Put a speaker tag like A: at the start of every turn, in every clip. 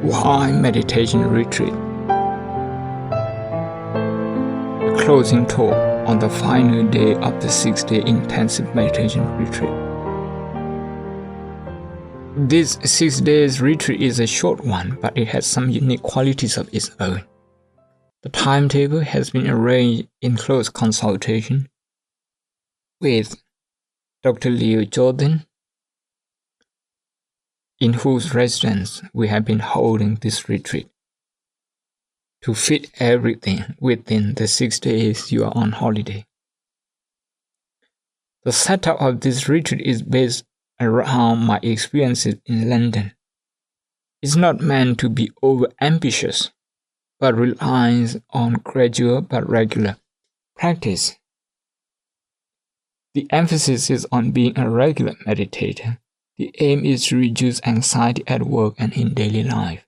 A: Why meditation retreat? The closing talk on the final day of the 6-day intensive meditation retreat. This 6 days retreat is a short one, but it has some unique qualities of its own. The timetable has been arranged in close consultation with Dr. Leo Jordan, in whose residence we have been holding this retreat, to fit everything within the 6 days you are on holiday. The setup of this retreat is based around my experiences in London. It's not meant to be over-ambitious, but relies on gradual but regular practice. The emphasis is on being a regular meditator. The aim is to reduce anxiety at work and in daily life.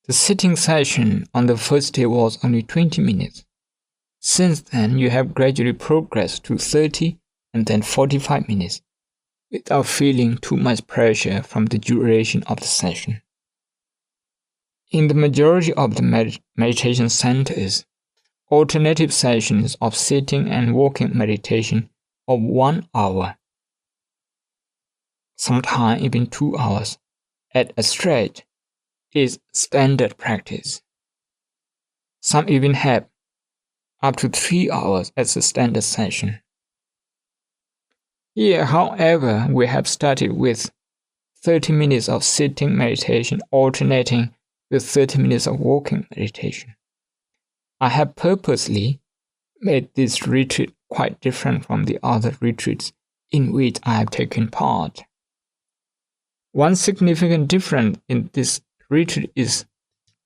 A: The sitting session on the first day was only 20 minutes. Since then, you have gradually progressed to 30 and then 45 minutes, without feeling too much pressure from the duration of the session. In the majority of the meditation centers, alternative sessions of sitting and walking meditation of 1 hour, sometimes even 2 hours, at a stretch, is standard practice. Some even have up to 3 hours as a standard session. Here, however, we have started with 30 minutes of sitting meditation alternating with 30 minutes of walking meditation. I have purposely made this retreat quite different from the other retreats in which I have taken part. One significant difference in this retreat is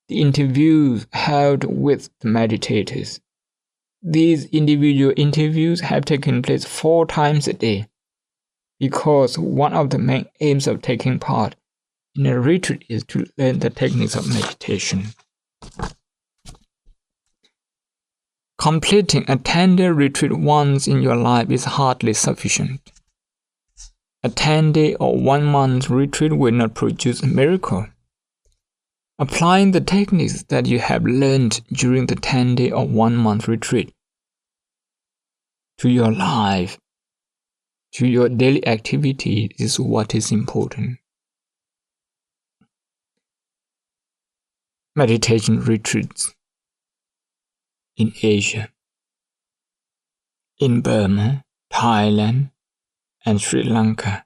A: the interviews held with the meditators. These individual interviews have taken place 4 times a day, because one of the main aims of taking part in a retreat is to learn the techniques of meditation. Completing a 10-day retreat once in your life is hardly sufficient. A 10-day or 1-month retreat will not produce a miracle. Applying the techniques that you have learned during the 10-day or 1-month retreat to your life, to your daily activity, is what is important. Meditation retreats in Asia, in Burma, Thailand, and Sri Lanka.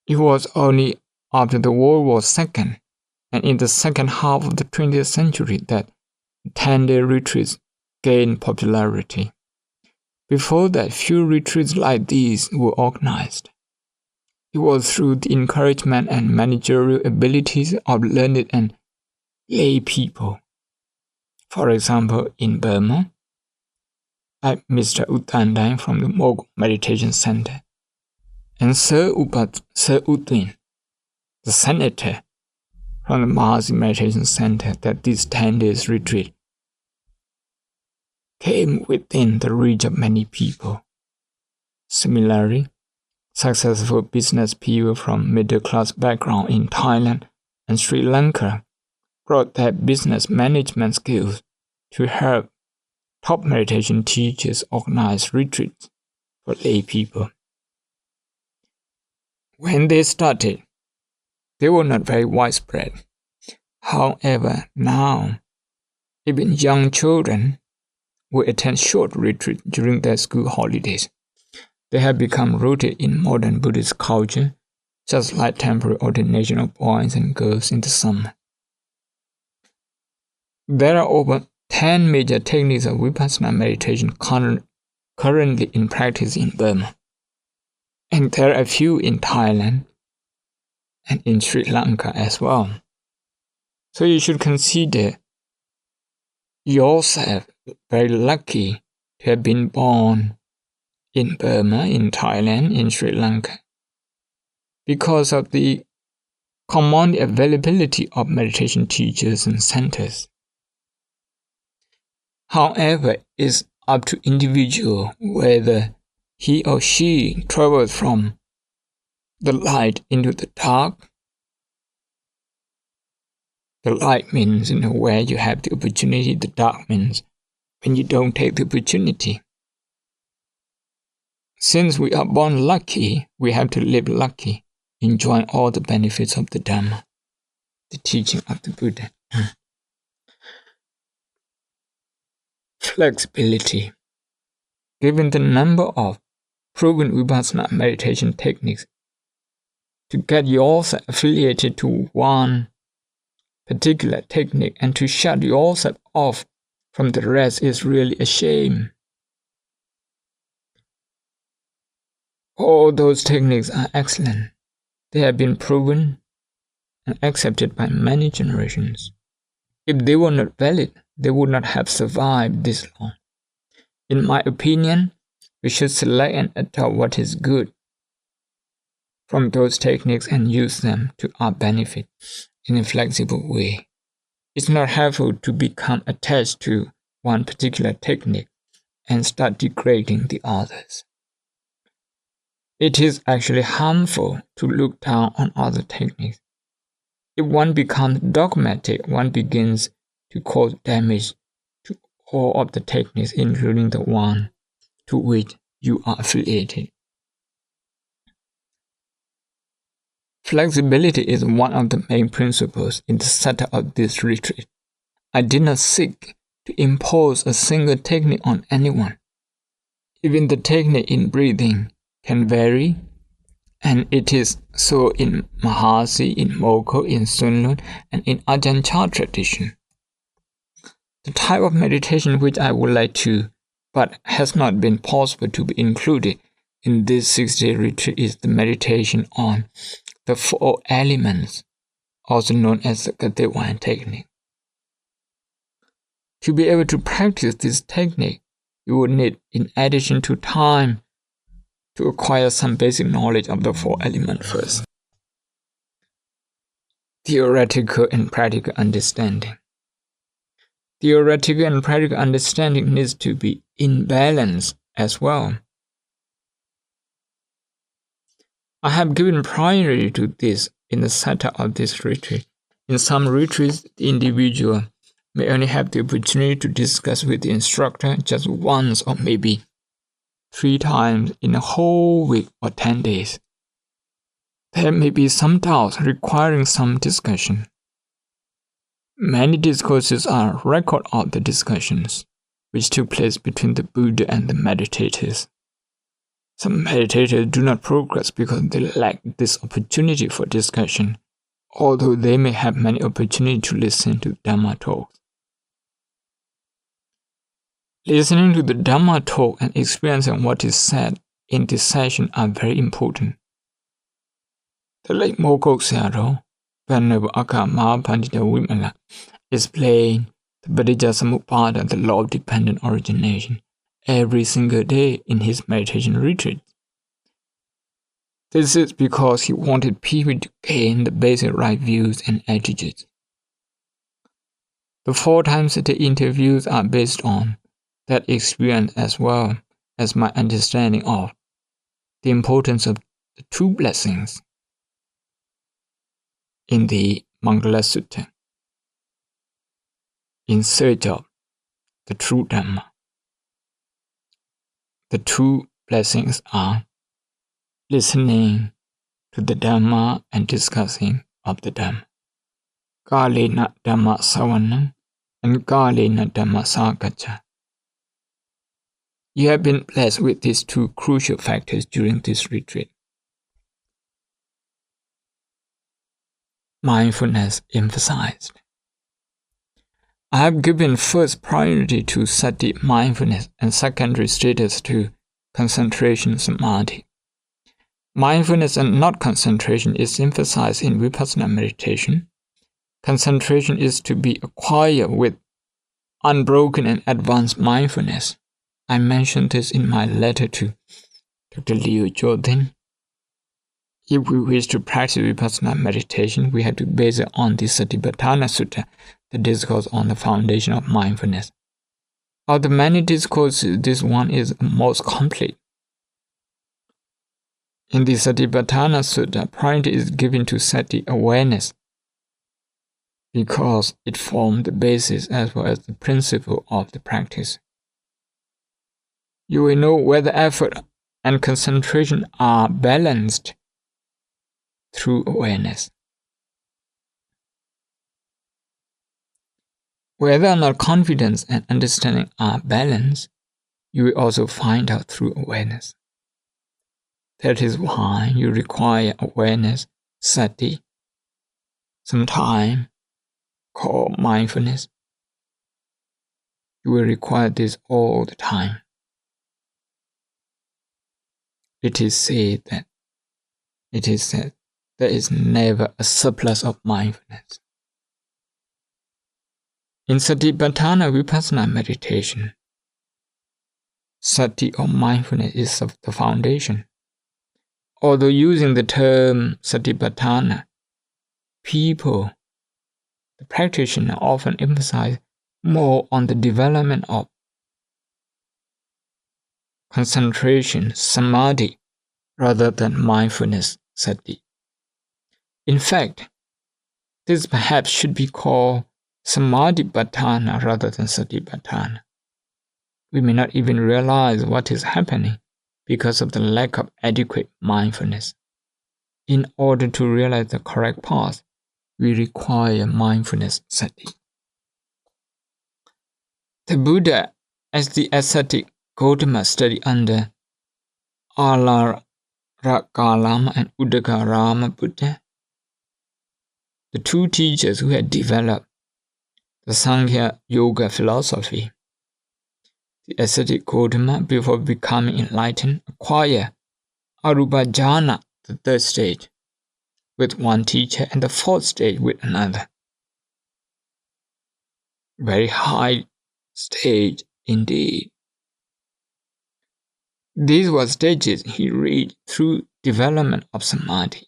A: It was only after the World War II and in the second half of the 20th century that 10-day retreats gained popularity. Before that, few retreats like these were organized. It was through the encouragement and managerial abilities of learned and lay people. For example, in Burma, like Mr. Utandai from the Mogul Meditation Center, and Sir Utin, the senator from the Mahasi Meditation Center, that this 10 days retreat came within the reach of many people. Similarly, successful business people from middle-class background in Thailand and Sri Lanka brought their business management skills to help top meditation teachers organize retreats for lay people. When they started, they were not very widespread. However, now, even young children will attend short retreats during their school holidays. They have become rooted in modern Buddhist culture, just like temporary ordination of boys and girls in the summer. There are over 10 major techniques of Vipassana meditation currently in practice in Burma, and there are a few in Thailand and in Sri Lanka as well. So you should consider yourself very lucky to have been born in Burma, in Thailand, in Sri Lanka, because of the common availability of meditation teachers and centers. However, it's up to individual whether he or she travels from the light into the dark. The light means where you have the opportunity. The dark means when you don't take the opportunity. Since we are born lucky, we have to live lucky, enjoying all the benefits of the Dhamma, the teaching of the Buddha. Flexibility. Given the number of proven Vipassana meditation techniques, to get yourself affiliated to one particular technique and to shut yourself off from the rest is really a shame. All those techniques are excellent. They have been proven and accepted by many generations. If they were not valid, they would not have survived this long. In my opinion, we should select and adopt what is good from those techniques and use them to our benefit in a flexible way. It's not helpful to become attached to one particular technique and start degrading the others. It is actually harmful to look down on other techniques. If one becomes dogmatic, one begins to cause damage to all of the techniques, including the one to which you are affiliated. Flexibility is one of the main principles in the setup of this retreat. I did not seek to impose a single technique on anyone. Even the technique in breathing can vary, and it is so in Mahasi, in Mokho, in Sunlun, and in Ajahn Chah tradition. The type of meditation which I would like to, but has not been possible to be included in this 6-day retreat is the meditation on the 4 elements, also known as the Katewan technique. To be able to practice this technique, you will need, in addition to time, to acquire some basic knowledge of the 4 elements first. Theoretical and practical understanding. Theoretical and practical understanding needs to be in balance as well. I have given priority to this in the setup of this retreat. In some retreats, the individual may only have the opportunity to discuss with the instructor just once or maybe 3 times in a whole week or 10 days. There may be some doubts requiring some discussion. Many discourses are record of the discussions which took place between the Buddha and the meditators. Some meditators do not progress because they lack this opportunity for discussion, although they may have many opportunities to listen to Dhamma talks. Listening to the Dhamma talk and experiencing what is said in this session are very important. The late Mokho Sayadaw, Venerable Akha Pandita Vimala, explained the Paticca Samuppada, the law of dependent origination, every single day in his meditation retreat. This is because he wanted people to gain the basic right views and attitudes. The 4 times a day interviews are based on that experience as well as my understanding of the importance of the 2 blessings in the Mangala Sutta, in search of the true Dhamma. The 2 blessings are listening to the Dhamma and discussing of the Dhamma. Kalena Dhamma Savanam and Kalena Dhamma Sakacca. You have been blessed with these 2 crucial factors during this retreat. Mindfulness emphasized. I have given first priority to sati mindfulness and secondary status to concentration samadhi. Mindfulness and not concentration is emphasized in Vipassana meditation. Concentration is to be acquired with unbroken and advanced mindfulness. I mentioned this in my letter to Dr. Leo Jodhin. If we wish to practice Vipassana meditation, we have to base it on the Satipatthana Sutta, the discourse on the foundation of mindfulness. Of the many discourses, this one is most complete. In the Satipatthana Sutta, priority is given to sati awareness because it forms the basis as well as the principle of the practice. You will know whether effort and concentration are balanced through awareness. Whether or not confidence and understanding are balanced, you will also find out through awareness. That is why you require awareness, sati, sometimes called mindfulness. You will require this all the time. It is said that there is never a surplus of mindfulness. In Satipatthana Vipassana meditation, sati or mindfulness is the foundation. Although using the term Satipatthana, the practitioner often emphasize more on the development of concentration, samadhi, rather than mindfulness, sati. In fact, this perhaps should be called samadhipatthana rather than satipatthana. We may not even realize what is happening because of the lack of adequate mindfulness. In order to realize the correct path, we require mindfulness sati. The Buddha, as the ascetic Gautama, studied under Alarākalāma and Uddhākarāma Buddha, the two teachers who had developed the Sankhya Yoga philosophy. The ascetic Gautama, before becoming enlightened, acquired Arupa Jhana, the third stage, with one teacher, and the fourth stage with another. Very high stage indeed. These were stages he reached through development of samadhi.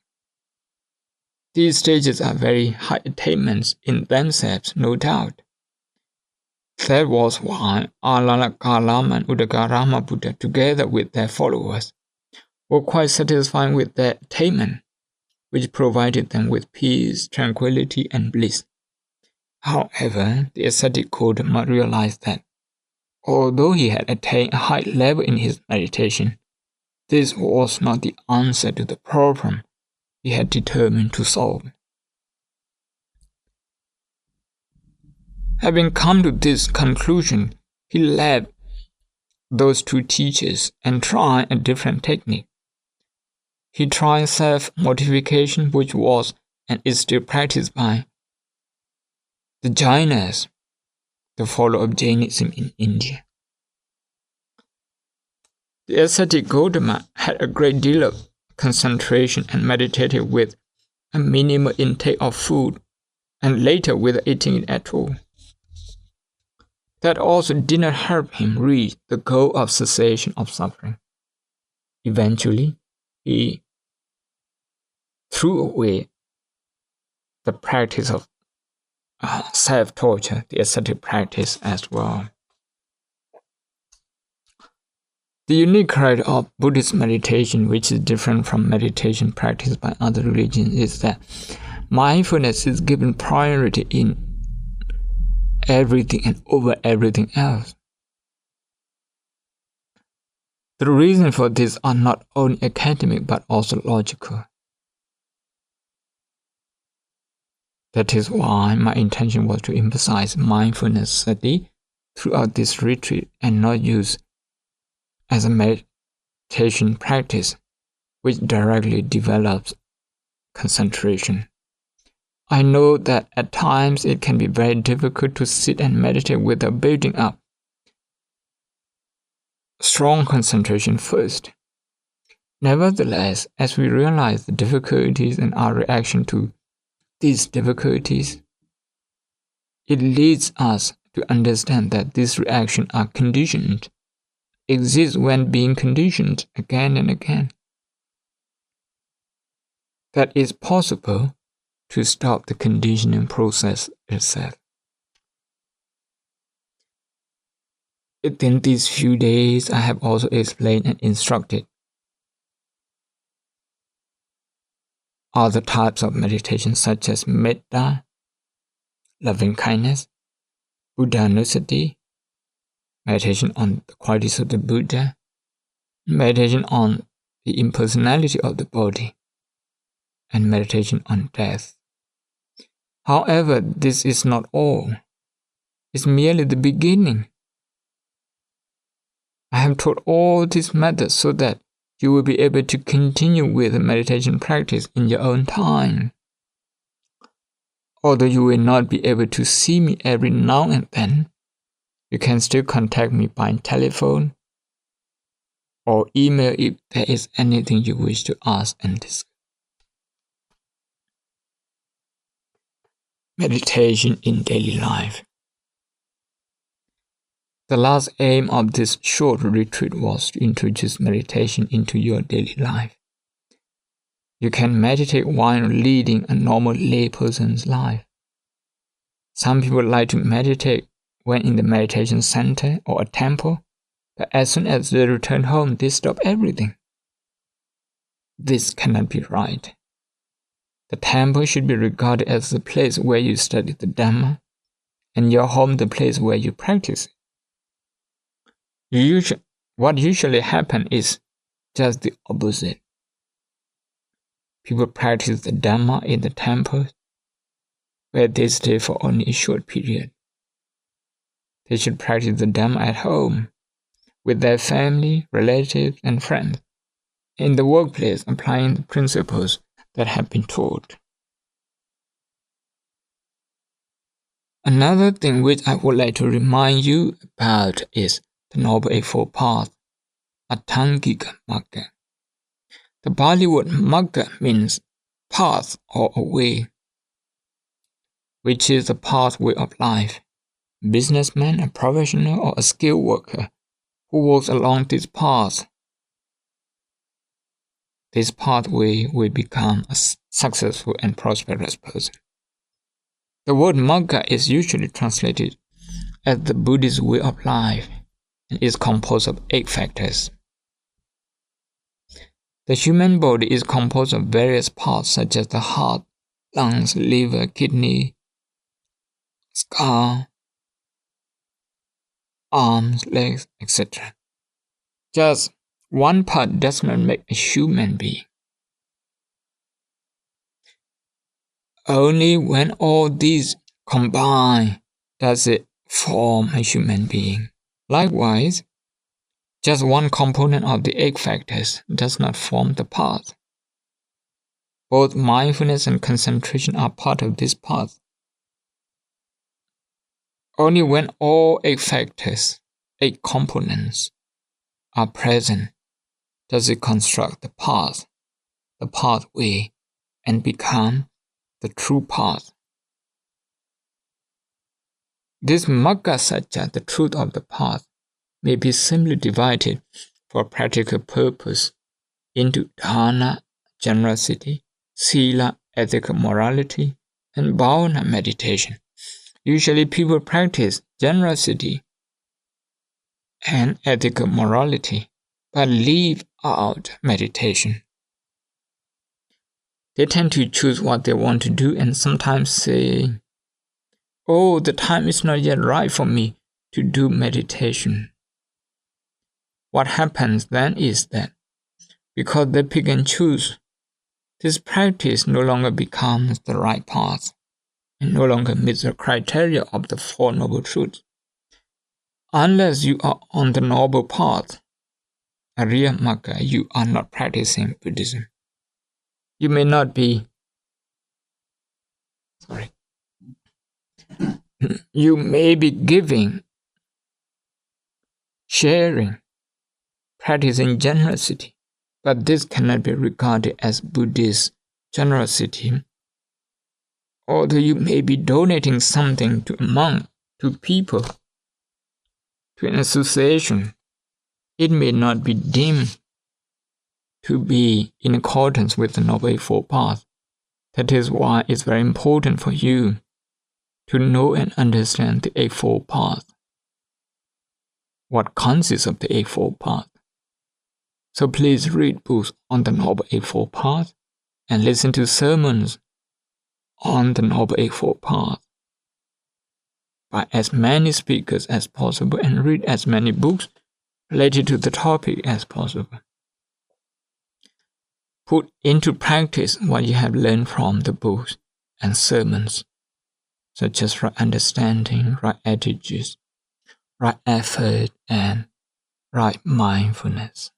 A: These stages are very high attainments in themselves, no doubt. That was why Alarākalāma and Uddhākarāma Buddha, together with their followers, were quite satisfied with their attainment, which provided them with peace, tranquility, and bliss. However, the ascetic Gautama realized that, although he had attained a high level in his meditation, this was not the answer to the problem he had determined to solve. Having come to this conclusion, he left those two teachers and tried a different technique. He tried self-mortification, which was and is still practiced by the Jainas, the follower of Jainism in India. The ascetic Gautama had a great deal of concentration and meditated with a minimal intake of food and later without eating it at all. That also did not help him reach the goal of cessation of suffering. Eventually, he threw away the practice of self-torture, the ascetic practice as well. The unique character of Buddhist meditation, which is different from meditation practiced by other religions, is that mindfulness is given priority in everything and over everything else. The reasons for this are not only academic but also logical. That is why my intention was to emphasize mindfulness sati throughout this retreat and not use as a meditation practice which directly develops concentration. I know that at times it can be very difficult to sit and meditate without building up strong concentration first. Nevertheless, as we realize the difficulties and our reaction to these difficulties, it leads us to understand that these reactions are conditioned, exist when being conditioned again and again. That it's possible to stop the conditioning process itself. Within these few days, I have also explained and instructed Other types of meditation such as metta, loving kindness, Buddhanussati, meditation on the qualities of the Buddha, meditation on the impersonality of the body, and meditation on death. However, this is not all. It's merely the beginning. I have taught all these methods so that you will be able to continue with the meditation practice in your own time. Although you will not be able to see me every now and then, you can still contact me by telephone or email if there is anything you wish to ask and discuss. Meditation in daily life. The last aim of this short retreat was to introduce meditation into your daily life. You can meditate while leading a normal layperson's life. Some people like to meditate when in the meditation center or a temple, but as soon as they return home, they stop everything. This cannot be right. The temple should be regarded as the place where you study the Dhamma, and your home the place where you practice it. What usually happens is just the opposite. People practice the Dhamma in the temple, where they stay for only a short period. They should practice the Dhamma at home, with their family, relatives, and friends, in the workplace, applying the principles that have been taught. Another thing which I would like to remind you about is the Noble Eightfold Path, Atthangika Magga. The Pali word Magga means path or a way, which is the pathway of life. A businessman, a professional, or a skilled worker who walks along this pathway will become a successful and prosperous person. The word Magga is usually translated as the Buddhist way of life and is composed of 8 factors. The human body is composed of various parts such as the heart, lungs, liver, kidney, skull, arms, legs, etc. Just one part does not make a human being. Only when all these combine does it form a human being. Likewise, just one component of the 8 factors does not form the path. Both mindfulness and concentration are part of this path. Only when all 8 factors, 8 components, are present does it construct the path, the pathway, and become the true path. This Magga Satya, the truth of the path, may be simply divided for practical purpose into dana, generosity, sila, ethical morality, and bhavana, meditation. Usually people practice generosity and ethical morality, but leave out meditation. They tend to choose what they want to do and sometimes say, "Oh, the time is not yet right for me to do meditation." What happens then is that, because they pick and choose, this practice no longer becomes the right path and no longer meets the criteria of the 4 Noble Truths. Unless you are on the Noble Path, Arya Magga, you are not practicing Buddhism. You may not be, you may be giving, sharing, practicing generosity, but this cannot be regarded as Buddhist generosity. Although you may be donating something to a monk, to people, to an association, it may not be deemed to be in accordance with the Noble Eightfold Path. That is why it's very important for you to know and understand the Eightfold Path, what consists of the Eightfold Path. So please read books on the Noble Eightfold Path and listen to sermons on the Noble Eightfold Path by as many speakers as possible, and read as many books related to the topic as possible. Put into practice what you have learned from the books and sermons, such as right understanding, right attitudes, right effort, and right mindfulness.